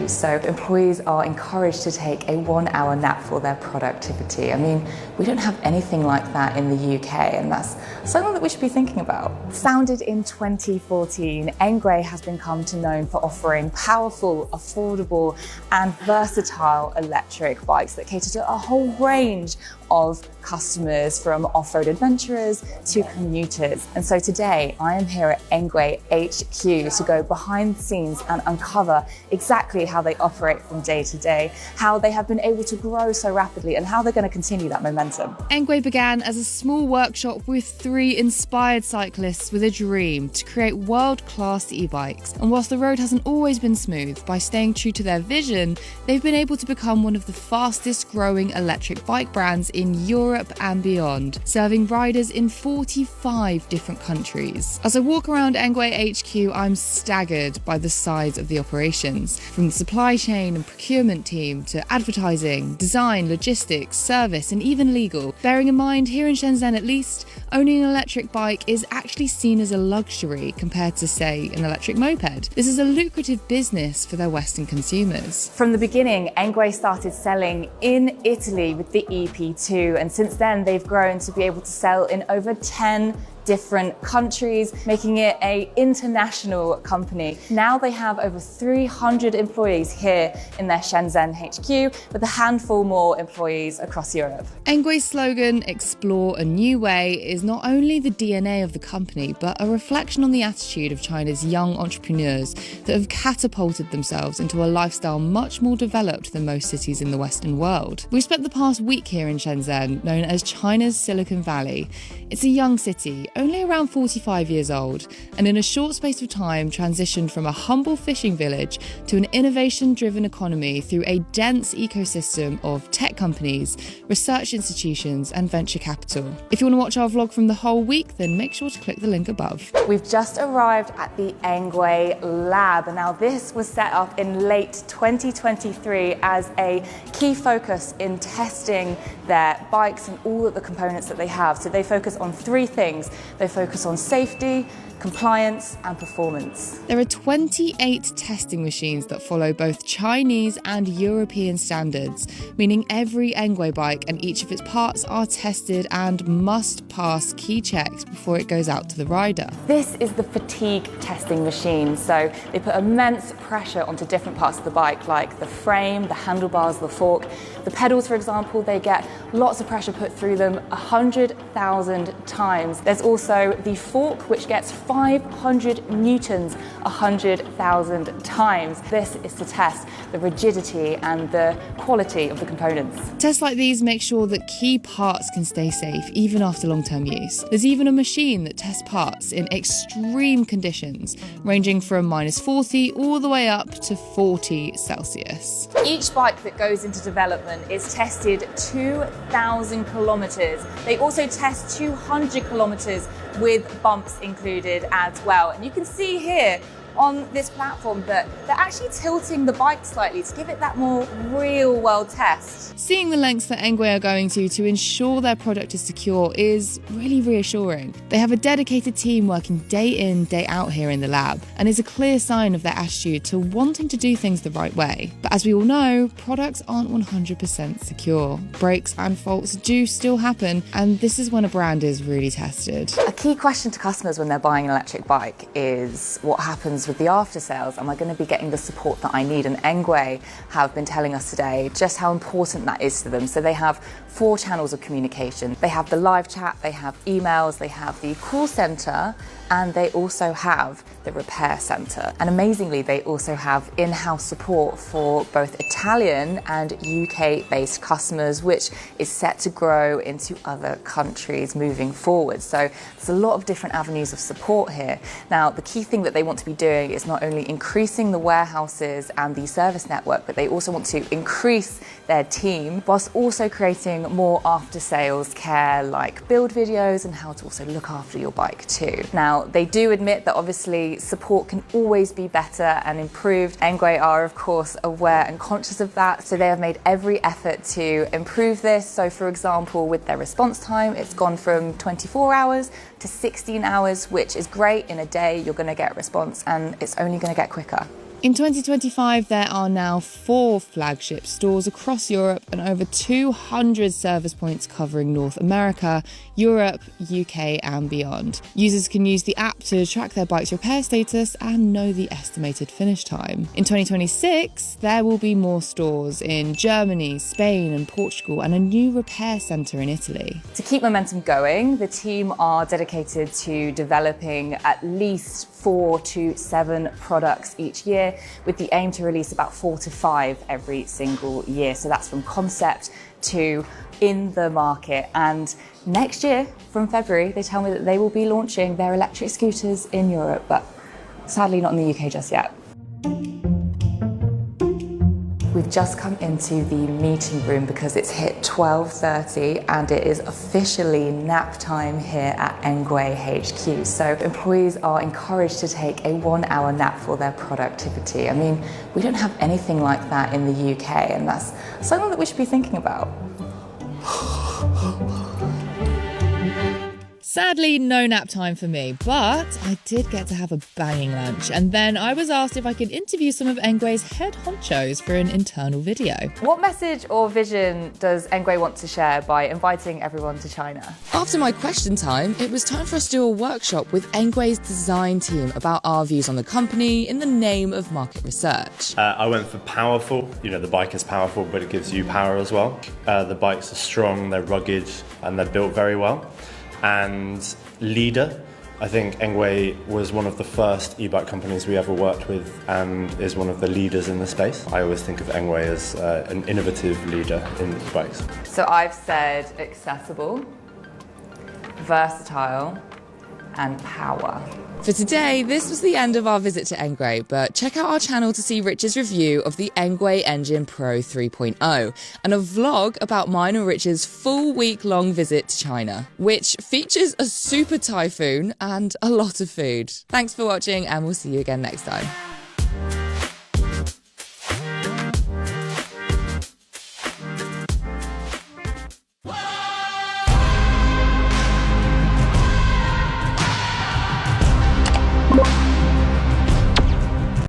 use. So employees are encouraged to take a 1-hour nap for their productivity. I mean, we don't have anything like that in the UK, and that's something that we should be thinking about. Founded in 2014, Engwe has become known for offering powerful, affordable, and versatile electric bikes that cater to a whole range of customers, from off-road adventurers to commuters. And so today I am here at Engwe HQ to go behind the scenes and uncover exactly how they operate from day to day, how they have been able to grow so rapidly, and how they're going to continue that momentum. Engwe began as a small workshop with 3 inspired cyclists with a dream to create world-class e-bikes. And whilst the road hasn't always been smooth, by staying true to their vision, they've been able to become one of the fastest growing electric bike brands in Europe and beyond, serving riders in 45 different countries. As I walk around Engwe HQ, I'm staggered by the size of the operations, from the supply chain and procurement team to advertising, design, logistics, service, and even legal. Bearing in mind, here in Shenzhen at least, owning an electric bike is actually seen as a luxury compared to, say, an electric moped. This is a lucrative business for their Western consumers. From the beginning, Engwe started selling in Italy with the EP2, and since then they've grown to be able to sell in over 10 different countries, making it an international company. Now they have over 300 employees here in their Shenzhen HQ, with a handful more employees across Europe. Engwe's slogan, "Explore a New Way," is not only the DNA of the company, but a reflection on the attitude of China's young entrepreneurs that have catapulted themselves into a lifestyle much more developed than most cities in the Western world. We've spent the past week here in Shenzhen, known as China's Silicon Valley. It's a young city, only around 45 years old, and in a short space of time transitioned from a humble fishing village to an innovation-driven economy through a dense ecosystem of tech companies, research institutions, and venture capital. If you want to watch our vlog from the whole week, then make sure to click the link above. We've just arrived at the Engwe lab, and now this was set up in late 2023 as a key focus in testing their bikes and all of the components that they have. So they focus on 3 things. They focus on safety, compliance, and performance. There are 28 testing machines that follow both Chinese and European standards, meaning every Engwe bike and each of its parts are tested and must pass key checks before it goes out to the rider. This is the fatigue testing machine. So they put immense pressure onto different parts of the bike, like the frame, the handlebars, the fork. The pedals, for example, they get lots of pressure put through them 100,000 times. There's also the fork, which gets 500 newtons 100,000 times. This is to test the rigidity and the quality of the components. Tests like these make sure that key parts can stay safe even after long-term use. There's even a machine that tests parts in extreme conditions, ranging from -40 all the way up to 40 Celsius. Each bike that goes into development is tested 2,000 kilometers. They also test 200 kilometers with bumps included as well. And you can see here on this platform that they're actually tilting the bike slightly to give it that more real world test. Seeing the lengths that Engwe are going to ensure their product is secure is really reassuring. They have a dedicated team working day in, day out here in the lab, and is a clear sign of their attitude to wanting to do things the right way. But as we all know, products aren't 100% secure. Breaks and faults do still happen, and this is when a brand is really tested. A key question to customers when they're buying an electric bike is what happens with the after sales. Am I going to be getting the support that I need? And Engwe have been telling us today just how important that is to them. So they have 4 channels of communication. They have the live chat, they have emails, they have the call center, and they also have the repair center. And amazingly, they also have in-house support for both Italian and UK-based customers, which is set to grow into other countries moving forward. So there's a lot of different avenues of support here. Now, the key thing that they want to be doing is not only increasing the warehouses and the service network, but they also want to increase their team whilst also creating more after-sales care, like build videos and how to also look after your bike too. Now, they do admit that obviously support can always be better and improved. Engwe are of course aware and conscious of that, so they have made every effort to improve this. So for example, with their response time, it's gone from 24 hours to 16 hours, which is great. In a day, you're going to get a response and it's only going to get quicker. In 2025, there are now 4 flagship stores across Europe and over 200 service points covering North America, Europe, UK and beyond. Users can use the app to track their bike's repair status and know the estimated finish time. In 2026, there will be more stores in Germany, Spain and Portugal and a new repair centre in Italy. To keep momentum going, the team are dedicated to developing at least 4 to 7 products each year, with the aim to release about 4 to 5 every single year. So that's from concept to in the market. And next year, from February, they tell me that they will be launching their electric scooters in Europe, but sadly not in the UK just yet. We've just come into the meeting room because it's hit 12:30 and it is officially nap time here at Engway HQ. So employees are encouraged to take a 1-hour nap for their productivity. I mean, we don't have anything like that in the UK, and that's something that we should be thinking about. Sadly, no nap time for me, but I did get to have a banging lunch, and then I was asked if I could interview some of Engway's head honchos for an internal video. What message or vision does Engway want to share by inviting everyone to China? After my question time, it was time for us to do a workshop with Engway's design team about our views on the company in the name of market research. I went for powerful. You know, the bike is powerful, but it gives you power as well. The bikes are strong, they're rugged, and they're built very well. And leader, I think Engway was one of the first e-bike companies we ever worked with and is one of the leaders in the space. I always think of Engway as an innovative leader in e-bikes. So I've said accessible, versatile, and power. For today, this was the end of our visit to Engway, but check out our channel to see Rich's review of the Engway Engine Pro 3.0 and a vlog about mine and Rich's full week-long visit to China, which features a super typhoon and a lot of food. Thanks for watching, and we'll see you again next time.